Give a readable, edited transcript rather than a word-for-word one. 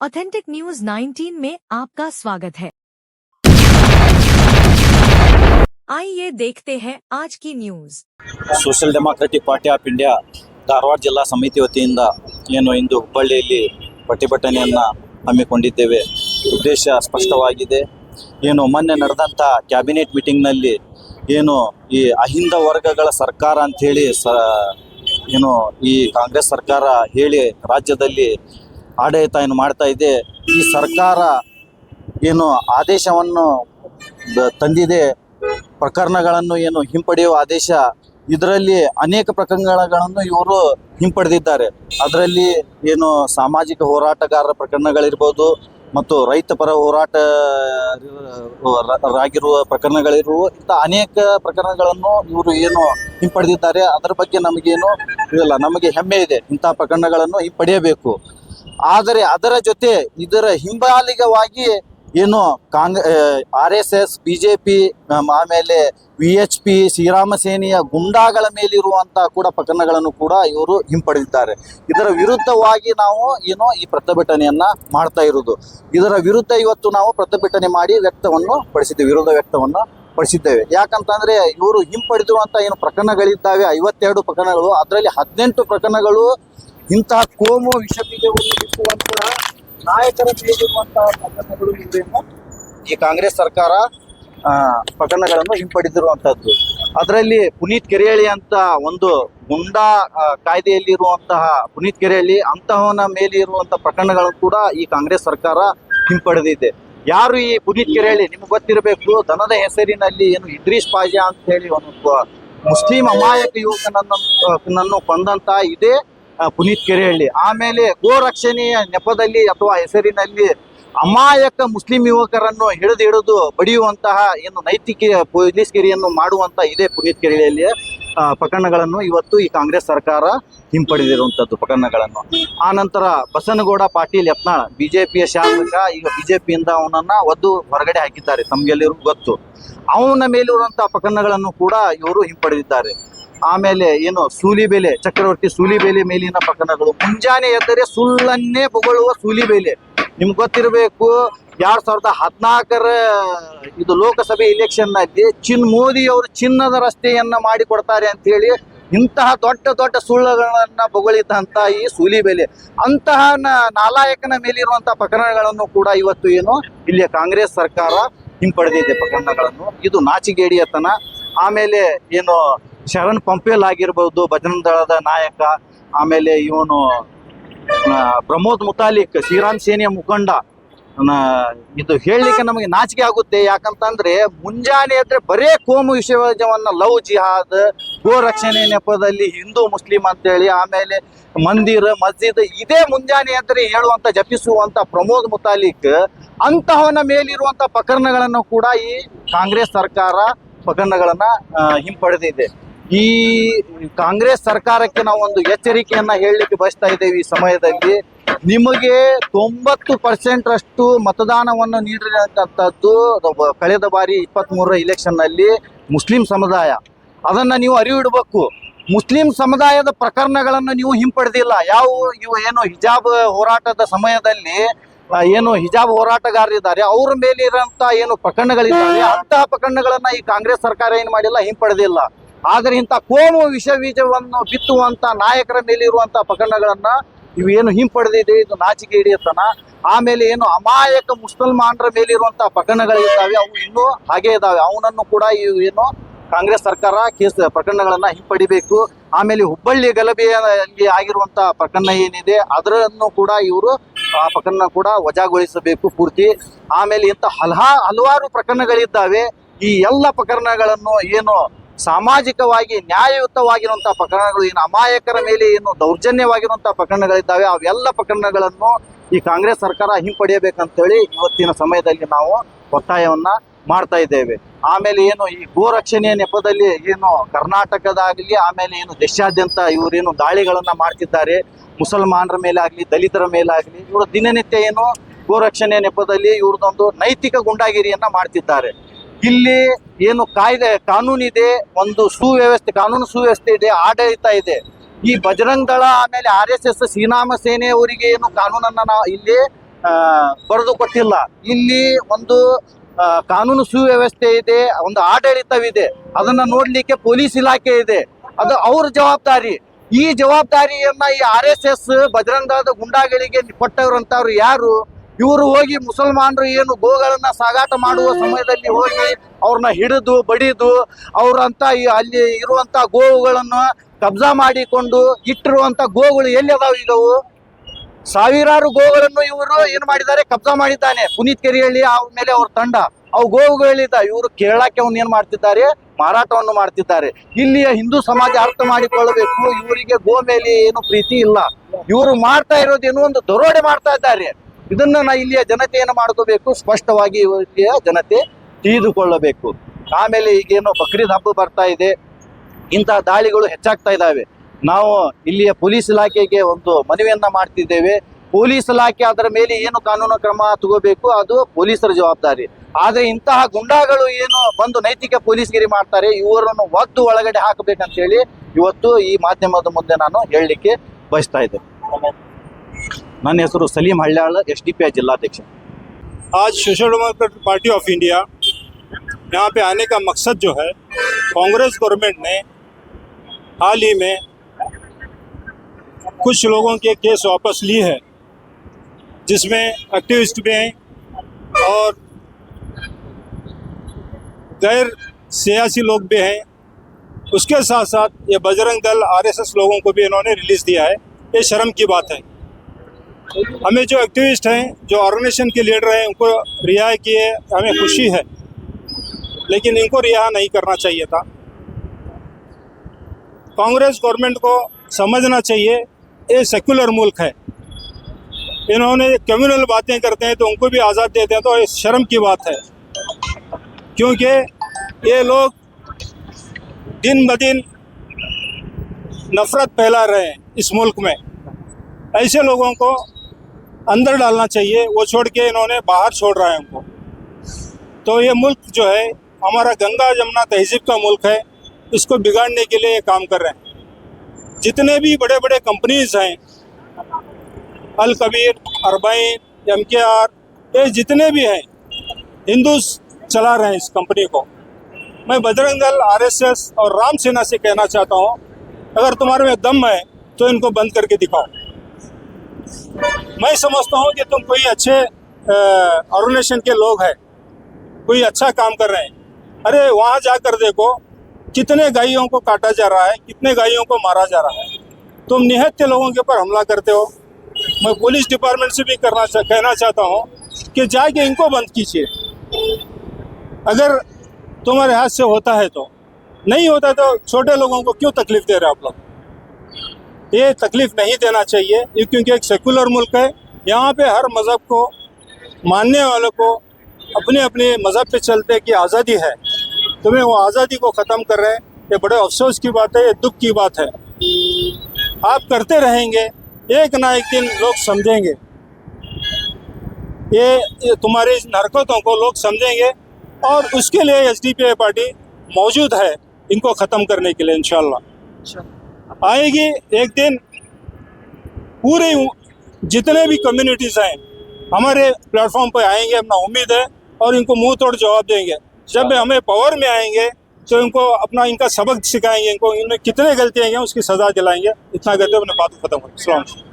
Authentic news 19 में आपका स्वागत है। आइए देखते हैं आज की news. Social democratic party of India Dharwad ಜಿಲ್ಲಾ ಸಮಿತಿ ವತಿಯಿಂದ ಏನು ಇಂದು ಹುಬ್ಬಳ್ಳಿಯಲ್ಲಿ ಪ್ರತಿಭಟನೆಯನ್ನು ಹಮ್ಮಿಕೊಂಡಿದ್ದೇವೆ. ಉದ್ದೇಶ ಸ್ಪಷ್ಟವಾಗಿದೆ. ಏನು ಮೊನ್ನೆ ನಡೆದಂಥ ಕ್ಯಾಬಿನೆಟ್ ಮೀಟಿಂಗ್ನಲ್ಲಿ ಏನು ಈ ಅಹಿಂದ ವರ್ಗಗಳ ಸರ್ಕಾರ ಅಂಥೇಳಿ ಏನು ಈ ಕಾಂಗ್ರೆಸ್ ಸರ್ಕಾರ ಹೇಳಿ ರಾಜ್ಯದಲ್ಲಿ ಆಡಳಿತ ಏನು ಮಾಡ್ತಾ ಇದೆ. ಈ ಸರ್ಕಾರ ಏನು ಆದೇಶವನ್ನು ತಂದಿದೆ, ಪ್ರಕರಣಗಳನ್ನು ಏನು ಹಿಂಪಡೆಯುವ ಆದೇಶ, ಇದರಲ್ಲಿ ಅನೇಕ ಪ್ರಕರಣಗಳನ್ನು ಇವರು ಹಿಂಪಡೆದಿದ್ದಾರೆ. ಅದರಲ್ಲಿ ಏನು ಸಾಮಾಜಿಕ ಹೋರಾಟಗಾರರ ಪ್ರಕರಣಗಳಿರ್ಬೋದು ಮತ್ತು ರೈತ ಪರ ಹೋರಾಟರಾಗಿರುವ ಪ್ರಕರಣಗಳಿರುವ ಇಂಥ ಅನೇಕ ಪ್ರಕರಣಗಳನ್ನು ಇವರು ಏನು ಹಿಂಪಡೆದಿದ್ದಾರೆ. ಅದರ ಬಗ್ಗೆ ನಮಗೇನು ಇಲ್ಲ, ನಮಗೆ ಹೆಮ್ಮೆ ಇದೆ. ಇಂಥ ಪ್ರಕರಣಗಳನ್ನು ಹಿಂಪಡೆಯಬೇಕು. ಆದರೆ ಅದರ ಜೊತೆ ಇದರ ಹಿಂಬಾಲಿಕವಾಗಿ ಏನು RSS, BJP, ಆಮೇಲೆ VHP, ಶ್ರೀರಾಮ ಸೇನೆಯ ಗುಂಡಾಗಳ ಮೇಲಿರುವಂಥ ಕೂಡ ಪ್ರಕರಣಗಳನ್ನು ಕೂಡ ಇವರು ಹಿಂಪಡೆದಿದ್ದಾರೆ. ಇದರ ವಿರುದ್ಧವಾಗಿ ನಾವು ಏನು ಈ ಪ್ರತಿಭಟನೆಯನ್ನು ಮಾಡ್ತಾ ಇರೋದು. ಇದರ ವಿರುದ್ಧ ಇವತ್ತು ನಾವು ಪ್ರತಿಭಟನೆ ಮಾಡಿ ವಿರೋಧ ವ್ಯಕ್ತವನ್ನು ಪಡಿಸಿದ್ದೇವೆ. ಯಾಕಂತಂದರೆ ಇವರು ಹಿಂಪಡೆದಿರುವಂಥ ಏನು ಪ್ರಕರಣಗಳಿದ್ದಾವೆ, 52 ಪ್ರಕರಣಗಳು, ಅದರಲ್ಲಿ 18 ಪ್ರಕರಣಗಳು ಇಂತಹ ಕೋಮು ವಿಷಬೀಜವನ್ನು ಬಿತ್ತುವಂತಹ ನಾಯಕರ ಮೇಲಿರುವಂತಹ ಪ್ರಕರಣಗಳು ಇವೆಯನ್ನು ಈ ಕಾಂಗ್ರೆಸ್ ಸರ್ಕಾರ ಪ್ರಕರಣಗಳನ್ನು ಹಿಂಪಡೆದಿರುವಂಥದ್ದು. ಅದರಲ್ಲಿ ಪುನೀತ್ ಕೆರೆಹಳ್ಳಿ ಅಂತ ಒಂದು ಗುಂಡಾ ಕಾಯ್ದೆಯಲ್ಲಿರುವಂತಹ ಪುನೀತ್ ಕೆರೆಹಳ್ಳಿ ಅಂತಹವನ ಮೇಲೆ ಇರುವಂಥ ಪ್ರಕರಣಗಳನ್ನು ಕೂಡ ಈ ಕಾಂಗ್ರೆಸ್ ಸರ್ಕಾರ ಹಿಂಪಡೆದಿದೆ. ಯಾರು ಈ ಪುನೀತ್ ಕೆರೆಹಳ್ಳಿ? ನಿಮ್ಗೆ ಗೊತ್ತಿರಬೇಕು, ದನದ ಹೆಸರಿನಲ್ಲಿ ಏನು ಇದ್ರೀಸ್ ಪಾಜಾ ಅಂತ ಹೇಳಿ ಒಂದು ಮುಸ್ಲಿಂ ಅಮಾಯಕ ಯುವಕನನ್ನು ಕೊಂದಂತ ಇದೇ ಪುನೀತ್ ಕೆರೆಹಳ್ಳಿ. ಆಮೇಲೆ ಗೋ ರಕ್ಷಣೆಯ ನೆಪದಲ್ಲಿ ಅಥವಾ ಹೆಸರಿನಲ್ಲಿ ಅಮಾಯಕ ಮುಸ್ಲಿಂ ಯುವಕರನ್ನು ಹಿಡಿದು ಬಡಿಯುವಂತಹ ಏನು ನೈತಿಕ ಪೊಲೀಸ್ಗಿರಿಯನ್ನು ಮಾಡುವಂಥ ಇದೇ ಪುನೀತ್ ಕೆರೆಹಳ್ಳಿಯ ಪ್ರಕರಣಗಳನ್ನು ಇವತ್ತು ಈ ಕಾಂಗ್ರೆಸ್ ಸರ್ಕಾರ ಹಿಂಪಡೆದಿರುವಂಥದ್ದು ಪ್ರಕರಣಗಳನ್ನು. ಆನಂತರ ಬಸನಗೌಡ ಪಾಟೀಲ್ ಯತ್ನಾಳ್, BJPಯ ಶಾಸಕ, ಈಗ BJPಯಿಂದ ಅವನನ್ನು ಒದ್ದು ಹೊರಗಡೆ ಹಾಕಿದ್ದಾರೆ, ತಮಗೆಲ್ಲರಿಗೂ ಗೊತ್ತು. ಅವನ ಮೇಲಿರುವಂಥ ಪ್ರಕರಣಗಳನ್ನು ಕೂಡ ಇವರು ಹಿಂಪಡೆದಿದ್ದಾರೆ. ಆಮೇಲೆ ಏನು ಸೂಲಿಬೇಲೆ, ಚಕ್ರವರ್ತಿ ಸೂಲಿಬೇಲೆ ಮೇಲಿನ ಪ್ರಕರಣಗಳು, ಮುಂಜಾನೆ ಎದ್ದರೆ ಸುಳ್ಳನ್ನೇ ಬೊಗಳುವ ಸೂಲಿಬೇಲೆ. ನಿಮ್ಗೆ ಗೊತ್ತಿರಬೇಕು, 2014ರ ಇದು ಲೋಕಸಭೆ ಇಲೆಕ್ಷನ್ನಲ್ಲಿ ಮೋದಿ ಅವರು ಚಿನ್ನದ ರಸ್ತೆಯನ್ನು ಮಾಡಿಕೊಡ್ತಾರೆ ಅಂತ ಹೇಳಿ ಇಂತಹ ದೊಡ್ಡ ದೊಡ್ಡ ಸುಳ್ಳುಗಳನ್ನು ಬೊಗಳಿದ್ದಂಥ ಈ ಸೂಲಿಬೇಲೆ ಅಂತಹ ನಾಲಾಯಕನ ಮೇಲಿರುವಂಥ ಪ್ರಕರಣಗಳನ್ನು ಕೂಡ ಇವತ್ತು ಏನು ಇಲ್ಲಿಯ ಕಾಂಗ್ರೆಸ್ ಸರ್ಕಾರ ಹಿಂಪಡೆದಿದೆ ಪ್ರಕರಣಗಳನ್ನು. ಇದು ನಾಚಿಗೇಡಿಯತನ. ಆಮೇಲೆ ಏನು ಶರಣ್ ಪಂಪೇಲ್ ಆಗಿರ್ಬೋದು, ಬಜರಂಗ ದಳದ ನಾಯಕ, ಆಮೇಲೆ ಇವನು ಪ್ರಮೋದ್ ಮುತಾಲಿಕ್, ಶ್ರೀರಾಮ್ ಸೇನೆಯ ಮುಖಂಡ, ಇದು ಹೇಳಲಿಕ್ಕೆ ನಮಗೆ ನಾಚಿಕೆ ಆಗುತ್ತೆ. ಯಾಕಂತಂದ್ರೆ ಮುಂಜಾನೆ ಎದ್ರೆ ಬರೇ ಕೋಮು ವಿಷಯವನ್ನ, ಲವ್ ಜಿಹಾದ್, ಗೋ ರಕ್ಷಣೆ ನೆಪದಲ್ಲಿ ಹಿಂದೂ ಮುಸ್ಲಿಂ ಅಂತೇಳಿ, ಆಮೇಲೆ ಮಂದಿರ ಮಸ್ಜಿದ್, ಇದೇ ಮುಂಜಾನೆ ಎದ್ರೆ ಹೇಳುವಂತ ಜಪಿಸುವಂತ ಪ್ರಮೋದ್ ಮುತಾಲಿಕ್ ಅಂತಹವನ ಮೇಲಿರುವಂತ ಪ್ರಕರಣಗಳನ್ನು ಕೂಡ ಈ ಕಾಂಗ್ರೆಸ್ ಸರ್ಕಾರ ಪ್ರಕರಣಗಳನ್ನ ಹಿಂಪಡೆದಿದೆ. ಈ ಕಾಂಗ್ರೆಸ್ ಸರ್ಕಾರಕ್ಕೆ ನಾವು ಒಂದು ಎಚ್ಚರಿಕೆಯನ್ನ ಹೇಳಲಿಕ್ಕೆ ಬಯಸ್ತಾ ಇದ್ದೇವೆ. ಈ ಸಮಯದಲ್ಲಿ ನಿಮಗೆ 90% ಅಷ್ಟು ಮತದಾನವನ್ನು ನೀಡಿರುವಂತದ್ದು ಕಳೆದ ಬಾರಿ 23ರ ಇಲೆಕ್ಷನ್ನಲ್ಲಿ ಮುಸ್ಲಿಂ ಸಮುದಾಯ. ಅದನ್ನ ನೀವು ಅರಿವಿಡಬೇಕು. ಮುಸ್ಲಿಂ ಸಮುದಾಯದ ಪ್ರಕರಣಗಳನ್ನು ನೀವು ಹಿಂಪಡೆದಿಲ್ಲ. ಇವು ಏನು ಹಿಜಾಬ್ ಹೋರಾಟದ ಸಮಯದಲ್ಲಿ ಏನು ಹಿಜಾಬ್ ಹೋರಾಟಗಾರರಿದ್ದಾರೆ, ಅವ್ರ ಮೇಲೆ ಇರೋಂಥ ಏನು ಪ್ರಕರಣಗಳಿದ್ದಾವೆ, ಅಂತಹ ಪ್ರಕರಣಗಳನ್ನ ಈ ಕಾಂಗ್ರೆಸ್ ಸರ್ಕಾರ ಏನು ಮಾಡಿಲ್ಲ, ಹಿಂಪಡೆದಿಲ್ಲ. ಆದರೆ ಇಂಥ ಕೋಮು ವಿಷಬೀಜವನ್ನು ಬಿತ್ತುವಂತ ನಾಯಕರ ಮೇಲಿರುವಂತ ಪ್ರಕರಣಗಳನ್ನ ಇವೇನು ಹಿಂಪಡೆದಿದೆ, ಇದು ನಾಚಿಕೆಗೇಡಿತನ. ಆಮೇಲೆ ಏನು ಅಮಾಯಕ ಮುಸಲ್ಮಾನರ ಮೇಲಿರುವಂತ ಪ್ರಕರಣಗಳಿದ್ದಾವೆ, ಅವು ಇನ್ನೂ ಹಾಗೆ ಇದ್ದಾವೆ. ಅವನನ್ನು ಕೂಡ ಏನು ಕಾಂಗ್ರೆಸ್ ಸರ್ಕಾರ ಪ್ರಕರಣಗಳನ್ನ ಹಿಂಪಡಿಬೇಕು. ಆಮೇಲೆ ಹುಬ್ಬಳ್ಳಿ ಗಲಭೆಯಲ್ಲಿ ಆಗಿರುವಂತ ಪ್ರಕರಣ ಏನಿದೆ ಅದರನ್ನು ಕೂಡ ಇವರು ಆ ಪ್ರಕರಣ ಕೂಡ ವಜಾಗೊಳಿಸಬೇಕು ಪೂರ್ತಿ. ಆಮೇಲೆ ಇಂಥ ಹಲವಾರು ಪ್ರಕರಣಗಳಿದ್ದಾವೆ. ಈ ಎಲ್ಲ ಪ್ರಕರಣಗಳನ್ನು ಏನು ಸಾಮಾಜಿಕವಾಗಿ ನ್ಯಾಯಯುತವಾಗಿರುವಂತಹ ಪ್ರಕರಣಗಳು, ಏನು ಅಮಾಯಕರ ಮೇಲೆ ಏನು ದೌರ್ಜನ್ಯವಾಗಿರುವಂತಹ ಪ್ರಕರಣಗಳಿದ್ದಾವೆ, ಅವೆಲ್ಲ ಪ್ರಕರಣಗಳನ್ನು ಈ ಕಾಂಗ್ರೆಸ್ ಸರ್ಕಾರ ಹಿಂಪಡೆಯಬೇಕಂತೇಳಿ ಇವತ್ತಿನ ಸಮಯದಲ್ಲಿ ನಾವು ಒತ್ತಾಯವನ್ನ ಮಾಡ್ತಾ ಇದ್ದೇವೆ. ಆಮೇಲೆ ಏನು ಈ ಗೋ ರಕ್ಷಣೆಯ ನೆಪದಲ್ಲಿ ಏನು ಕರ್ನಾಟಕದಾಗಲಿ, ಆಮೇಲೆ ಏನು ದೇಶಾದ್ಯಂತ ಇವರೇನು ದಾಳಿಗಳನ್ನ ಮಾಡ್ತಿದ್ದಾರೆ, ಮುಸಲ್ಮಾನರ ಮೇಲೆ ಆಗಲಿ, ದಲಿತರ ಮೇಲಾಗಲಿ, ಇವರು ದಿನನಿತ್ಯ ಏನು ಗೋ ರಕ್ಷಣೆಯ ನೆಪದಲ್ಲಿ ಇವ್ರದೊಂದು ನೈತಿಕ ಗುಂಡಾಗಿರಿಯನ್ನ ಮಾಡ್ತಿದ್ದಾರೆ. ಇಲ್ಲಿ ಏನು ಕಾನೂನಿದೆ, ಒಂದು ಕಾನೂನು ಸುವ್ಯವಸ್ಥೆ ಇದೆ, ಆಡಳಿತ ಇದೆ. ಈ ಬಜರಂಗ ದಳ ಆಮೇಲೆ RSS ಶ್ರೀರಾಮ ಸೇನೆಯವರಿಗೆ ಏನು ಕಾನೂನನ್ನ ಇಲ್ಲಿ ಬರೆದು ಕೊಟ್ಟಿಲ್ಲ. ಇಲ್ಲಿ ಒಂದು ಕಾನೂನು ಸುವ್ಯವಸ್ಥೆ ಇದೆ, ಒಂದು ಆಡಳಿತವಿದೆ, ಅದನ್ನ ನೋಡ್ಲಿಕ್ಕೆ ಪೊಲೀಸ್ ಇಲಾಖೆ ಇದೆ, ಅದು ಅವ್ರ ಜವಾಬ್ದಾರಿ. ಈ ಜವಾಬ್ದಾರಿಯನ್ನ ಈ RSS ಬಜರಂಗ ದಳದ ಗುಂಡಾಗಳಿಗೆ ಕೊಟ್ಟವ್ರಂತವ್ರು ಯಾರು? ಇವರು ಹೋಗಿ ಮುಸಲ್ಮಾನರು ಏನು ಗೋಗಳನ್ನ ಸಾಗಾಟ ಮಾಡುವ ಸಮಯದಲ್ಲಿ ಹೋಗಿ ಅವ್ರನ್ನ ಹಿಡಿದು ಬಡಿದು ಅವ್ರಂತ ಅಲ್ಲಿ ಇರುವಂತ ಗೋವುಗಳನ್ನು ಕಬ್ಜಾ ಮಾಡಿಕೊಂಡು ಇಟ್ಟಿರುವಂತ ಗೋಗಳು ಎಲ್ಲಿ ಅದಾವ? ಈಗ ಅವು ಸಾವಿರಾರು ಗೋಗಳನ್ನು ಇವರು ಏನ್ ಮಾಡಿದ್ದಾರೆ, ಕಬ್ಜಾ ಮಾಡಿದ್ದಾನೆ ಪುನೀತ್ ಕೆರಿಹಳ್ಳಿ ಮೇಲೆ ಅವ್ರ ತಂಡ. ಅವು ಗೋವುಗಳಿದ್ದ ಇವರು ಕೇಳಕ್ಕೆ ಅವ್ನು ಏನ್ ಮಾಡ್ತಿದ್ದಾರೆ, ಮಾರಾಟವನ್ನು ಮಾಡ್ತಿದ್ದಾರೆ. ಇಲ್ಲಿಯ ಹಿಂದೂ ಸಮಾಜ ಅರ್ಥ ಮಾಡಿಕೊಳ್ಳಬೇಕು, ಇವರಿಗೆ ಗೋ ಮೇಲೆ ಏನು ಪ್ರೀತಿ ಇಲ್ಲ. ಇವರು ಮಾಡ್ತಾ ಇರೋದೇನು ಒಂದು ದರೋಡೆ ಮಾಡ್ತಾ ಇದ್ದಾರೆ. ಇದನ್ನ ಇಲ್ಲಿಯ ಜನತೆ ಏನು ಮಾಡ್ಕೋಬೇಕು, ಸ್ಪಷ್ಟವಾಗಿ ಇಲ್ಲಿಯ ಜನತೆ ತಿಳಿದುಕೊಳ್ಳಬೇಕು. ಆಮೇಲೆ ಈಗೇನು ಬಕ್ರೀದ್ ಹಬ್ಬ ಬರ್ತಾ ಇದೆ, ಇಂತಹ ದಾಳಿಗಳು ಹೆಚ್ಚಾಗ್ತಾ ಇದ್ದಾವೆ. ನಾವು ಇಲ್ಲಿಯ ಪೊಲೀಸ್ ಇಲಾಖೆಗೆ ಒಂದು ಮನವಿಯನ್ನ ಮಾಡ್ತಿದ್ದೇವೆ. ಪೊಲೀಸ್ ಇಲಾಖೆ ಅದರ ಮೇಲೆ ಏನು ಕಾನೂನು ಕ್ರಮ ತಗೋಬೇಕು ಅದು ಪೊಲೀಸರ ಜವಾಬ್ದಾರಿ. ಆದ್ರೆ ಇಂತಹ ಗುಂಡಾಗಳು ಏನು ಬಂದು ನೈತಿಕ ಪೊಲೀಸ್ಗಿರಿ ಮಾಡ್ತಾರೆ, ಇವರನ್ನು ಒದ್ದು ಒಳಗಡೆ ಹಾಕಬೇಕಂತ ಹೇಳಿ ಇವತ್ತು ಈ ಮಾಧ್ಯಮದ ಮುಂದೆ ನಾನು ಹೇಳಲಿಕ್ಕೆ ಬಯಸ್ತಾ ಇದ್ದೇನೆ. ನನ್ನ ಹೆಸರು ಸಲೀಂ ಹಳ್ಯಾಳ, SDPI जिलाध्यक्ष। आज social democratic party of India यहाँ पे आने का मकसद जो है, कांग्रेस गवर्नमेंट ने हाल ही में कुछ लोगों के केस वापस लिए हैं, जिसमें एक्टिविस्ट भी हैं और गैर सियासी लोग भी हैं। उसके साथ साथ ये बजरंग दल RSS लोगों को भी इन्होंने रिलीज़ दिया है। ये शर्म की बात है। हमें जो एक्टिविस्ट हैं, जो ऑर्गेनाइजेशन के लीडर हैं, उनको रिहा किए, हमें खुशी है, लेकिन इनको रिहा नहीं करना चाहिए था। कांग्रेस गवर्नमेंट को समझना चाहिए ये सेक्युलर मुल्क है। इन्होंने कम्युनल बातें करते हैं तो उनको भी आज़ाद देते हैं, तो ये शर्म की बात है। क्योंकि ये लोग दिन ब दिन नफरत फैला रहे हैं इस मुल्क में। ऐसे लोगों को अंदर डालना चाहिए, वो छोड़ के इन्होंने बाहर छोड़ रहा है उनको। तो ये मुल्क जो है हमारा गंगा जमुना तहजीब का मुल्क है, इसको बिगाड़ने के लिए ये काम कर रहे हैं। जितने भी बड़े बड़े कंपनीज हैं, अल कबीर, अरबाइन, MKR, ये जितने भी हैं, हिंदूज चला रहे हैं इस कंपनी को। मैं बजरंग दल, RSS और राम सेना से कहना चाहता हूँ, अगर तुम्हारे में दम है तो इनको बंद करके दिखाओ। मैं समझता हूँ कि तुम कोई अच्छे ऑर्गेनाइजेशन के लोग हैं, कोई अच्छा काम कर रहे हैं। अरे वहाँ जाकर देखो कितने गायों को काटा जा रहा है, कितने गायों को मारा जा रहा है। तुम निहत्थे लोगों के ऊपर हमला करते हो। मैं पुलिस डिपार्टमेंट से भी कहना चाहता हूँ कि जाके इनको बंद कीजिए। अगर तुम्हारे हाथ से होता है तो, नहीं होता तो छोटे लोगों को क्यों तकलीफ दे रहे हो आप लोग? ये तकलीफ नहीं देना चाहिए, ये क्योंकि एक सेकुलर मुल्क है। यहाँ पे हर मज़हब को मानने वालों को अपने अपने मज़हब पे चलते की आज़ादी है। तुम्हें वो आज़ादी को ख़त्म कर रहे हैं, ये बड़े अफसोस की बात है, ये दुख की बात है। आप करते रहेंगे, एक ना एक दिन लोग समझेंगे, ये तुम्हारी इस हरकतों को लोग समझेंगे, और उसके लिए SDPI पार्टी मौजूद है इनको ख़त्म करने के लिए। इंशाल्लाह आएगी एक दिन, पूरे जितने भी कम्युनिटीज़ हैं हमारे प्लेटफॉर्म पर आएंगे, अपना उम्मीद है, और इनको मुंह तोड़ जवाब देंगे। जब हमें पावर में आएंगे तो इनको अपना इनका सबक सिखाएंगे, इनको इनमें कितने गलतियाँ हैं उसकी सज़ा दिलाएंगे। इतना कहते हुए अपने बात को ख़त्म करें। अस्सलाम वालेकुम।